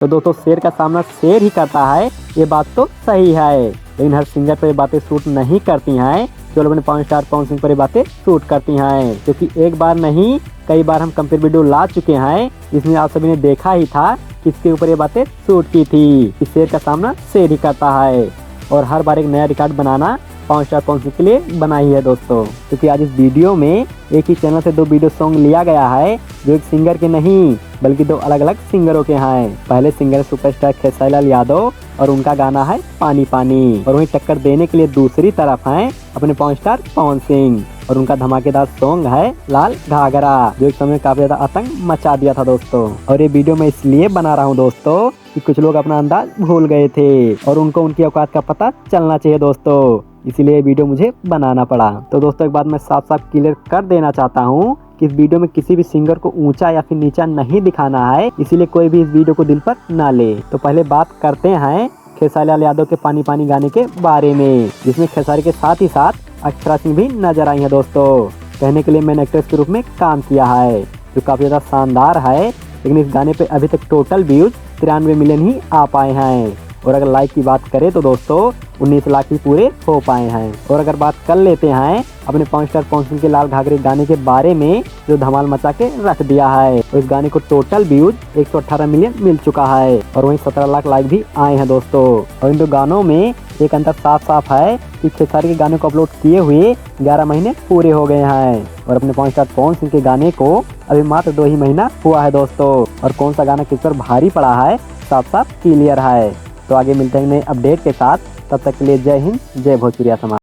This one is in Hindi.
तो दोस्तों शेर का सामना शेर ही करता है, ये बात तो सही है, लेकिन हर सिंगर पर ये बातें सूट नहीं करती हैं। जो लोग अपने पवन स्टार पवन सिंह पर ये बातें सूट करती हैं, क्योंकि एक बार नहीं कई बार हम कंपेयर वीडियो ला चुके हैं, जिसमें आप सभी ने देखा ही था किसके ऊपर ये बातें सूट की थी कि शेर का सामना शेर ही करता है। और हर बार एक नया रिकॉर्ड बनाना पवन स्टार पवन सिंह के लिए बना ही है दोस्तों, क्योंकि आज इस वीडियो में एक ही चैनल से दो वीडियो सॉन्ग लिया गया है, जो एक सिंगर के नहीं बल्कि दो अलग अलग सिंगरों के हैं। पहले सिंगर सुपरस्टार खेसारी लाल यादव और उनका गाना है पानी पानी, और वहीं टक्कर देने के लिए दूसरी तरफ हैं अपने पवन स्टार पवन सिंह और उनका धमाकेदार सॉन्ग है लाल घाघरा, जो एक समय काफी ज्यादा आतंक मचा दिया था दोस्तों। और ये वीडियो मैं इसलिए बना रहा हूँ दोस्तों कि कुछ लोग अपना अंदाज भूल गए थे और उनको उनकी औकात का पता चलना चाहिए दोस्तों, इसीलिए ये वीडियो मुझे बनाना पड़ा। तो दोस्तों एक बात मैं साफ साफ क्लियर कर देना चाहता हूँ कि इस वीडियो में किसी भी सिंगर को ऊंचा या फिर नीचा नहीं दिखाना है, इसीलिए कोई भी इस वीडियो को दिल पर ना ले। तो पहले बात करते हैं खेसारी लाल यादव के पानी पानी गाने के बारे में, जिसमें खेसारी के साथ ही साथ अक्षरा सिंह भी नजर आई है दोस्तों। कहने के लिए मैंने एक्ट्रेस के रूप में काम किया है, जो काफी ज्यादा शानदार है, लेकिन इस गाने पे अभी तक टोटल व्यूज 93 मिलियन ही आ पाए हैं, और अगर लाइक की बात करें तो दोस्तों 19 लाख ही पूरे हो पाए हैं। और अगर बात कर लेते हैं अपने पवन स्टार पवन सिंह के लाल घाघरे गाने के बारे में, जो धमाल मचा के रख दिया है, तो इस गाने को टोटल व्यूज 118 मिलियन मिल चुका है, और वहीं 17 लाख लाइक भी आए हैं दोस्तों। और इन दो गानों में एक अंतर साफ साफ है कि खेसारी के गाने को अपलोड किए हुए 11 महीने पूरे हो गए हैं, और अपने पवन स्टार पवन सिंह के गाने को अभी मात्र 2 ही महीना हुआ है दोस्तों। और कौन सा गाना किस पर भारी पड़ा है साफ साफ क्लियर है। तो आगे मिलते हैं नए अपडेट के साथ, तब तक के लिए जय हिंद, जय भोजपुरिया समाज।